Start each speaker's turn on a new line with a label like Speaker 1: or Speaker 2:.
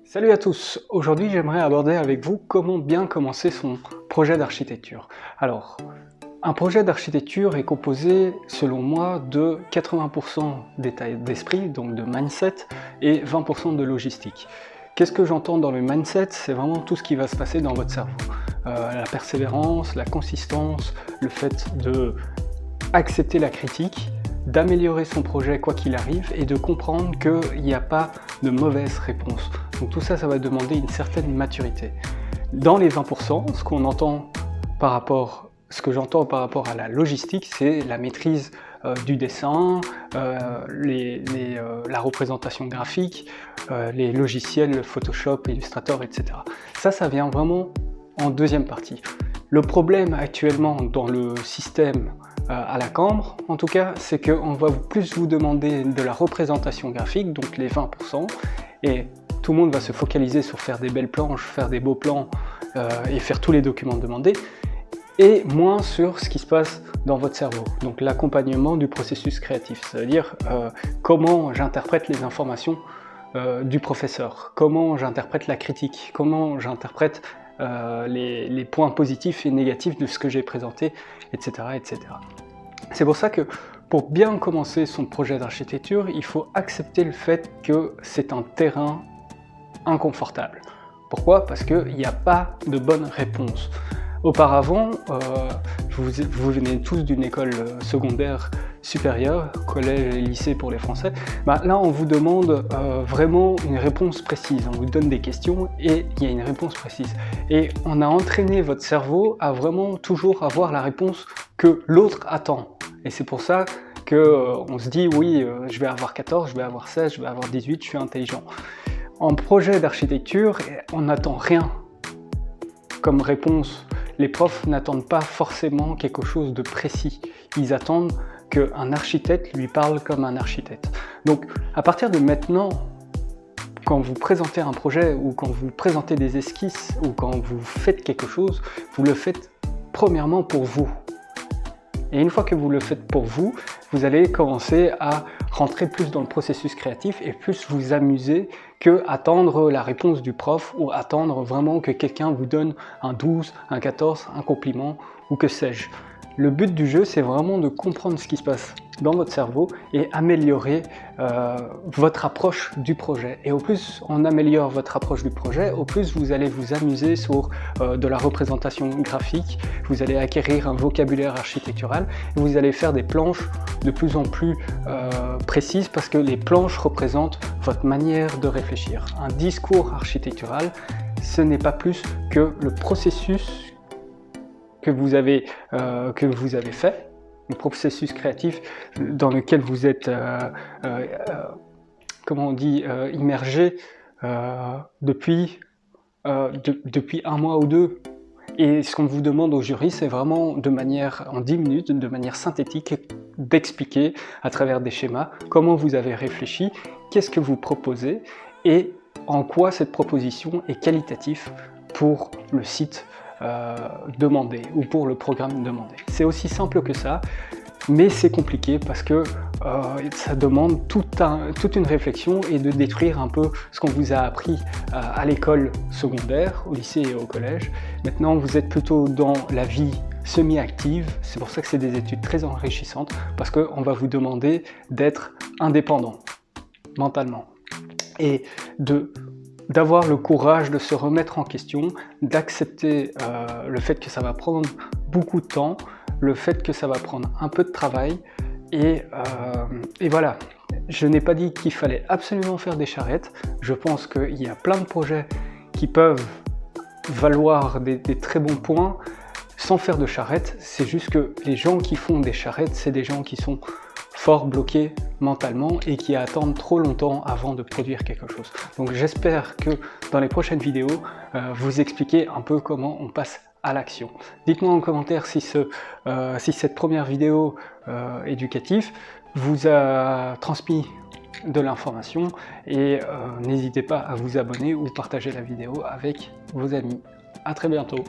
Speaker 1: Salut à tous! Aujourd'hui j'aimerais aborder avec vous comment bien commencer son projet d'architecture. Alors, un projet d'architecture est composé selon moi de 80% d'état d'esprit, donc de mindset, et 20% de logistique. Qu'est-ce que j'entends dans le mindset? C'est vraiment tout ce qui va se passer dans votre cerveau. La persévérance, la consistance, le fait de accepter la critique, d'améliorer son projet quoi qu'il arrive et de comprendre qu'il n'y a pas de mauvaise réponse. Donc tout ça, ça va demander une certaine maturité. Dans les 20%, ce que j'entends par rapport à la logistique, c'est la maîtrise du dessin, la représentation graphique, les logiciels Photoshop, Illustrator, etc. Ça vient vraiment en deuxième partie. Le problème actuellement dans le système à la Cambre, en tout cas, c'est qu'on va plus vous demander de la représentation graphique, donc les 20%, et tout le monde va se focaliser sur faire des belles planches, faire des beaux plans et faire tous les documents demandés, et moins sur ce qui se passe dans votre cerveau, donc l'accompagnement du processus créatif, ça veut dire comment j'interprète les informations du professeur, comment j'interprète la critique, comment j'interprète les points positifs et négatifs de ce que j'ai présenté, etc., etc. C'est pour ça que pour bien commencer son projet d'architecture, il faut accepter le fait que c'est un terrain inconfortable. Pourquoi? Parce qu'il n'y a pas de bonne réponse. Auparavant, vous venez tous d'une école secondaire supérieure, collège et lycée pour les Français, là on vous demande vraiment une réponse précise, on vous donne des questions et il y a une réponse précise. Et on a entraîné votre cerveau à vraiment toujours avoir la réponse que l'autre attend. Et c'est pour ça qu'on se dit oui, je vais avoir 14, je vais avoir 16, je vais avoir 18, je suis intelligent. En projet d'architecture, on n'attend rien comme réponse. Les profs n'attendent pas forcément quelque chose de précis. Ils attendent qu'un architecte lui parle comme un architecte. Donc, à partir de maintenant, quand vous présentez un projet ou quand vous présentez des esquisses ou quand vous faites quelque chose, vous le faites premièrement pour vous. Et une fois que vous le faites pour vous, vous allez commencer à rentrer plus dans le processus créatif et plus vous amuser que attendre la réponse du prof ou attendre vraiment que quelqu'un vous donne un 12, un 14, un compliment ou que sais-je. Le but du jeu, c'est vraiment de comprendre ce qui se passe dans votre cerveau et améliorer votre approche du projet. Et au plus on améliore votre approche du projet, au plus vous allez vous amuser sur de la représentation graphique, vous allez acquérir un vocabulaire architectural, et vous allez faire des planches de plus en plus précises parce que les planches représentent votre manière de réfléchir. Un discours architectural, ce n'est pas plus que le processus que vous avez fait, le processus créatif dans lequel vous êtes, comment on dit, immergé depuis un mois ou deux. Et ce qu'on vous demande au jury, c'est vraiment en 10 minutes, de manière synthétique, d'expliquer à travers des schémas comment vous avez réfléchi, qu'est-ce que vous proposez et en quoi cette proposition est qualitative pour le site demandé ou pour le programme demandé. C'est aussi simple que ça, mais c'est compliqué parce que ça demande toute une réflexion et de détruire un peu ce qu'on vous a appris à l'école secondaire, au lycée et au collège. Maintenant, vous êtes plutôt dans la vie semi-active, c'est pour ça que c'est des études très enrichissantes, parce qu'on va vous demander d'être indépendant mentalement et d'avoir le courage de se remettre en question, d'accepter le fait que ça va prendre beaucoup de temps, le fait que ça va prendre un peu de travail, et voilà. Je n'ai pas dit qu'il fallait absolument faire des charrettes, je pense qu'il y a plein de projets qui peuvent valoir des très bons points sans faire de charrettes, c'est juste que les gens qui font des charrettes, c'est des gens qui sont fort bloqués mentalement et qui attendent trop longtemps avant de produire quelque chose. Donc j'espère que dans les prochaines vidéos, vous expliquer un peu comment on passe à l'action. Dites-moi en commentaire si cette première vidéo éducative vous a transmis de l'information et n'hésitez pas à vous abonner ou partager la vidéo avec vos amis. À très bientôt.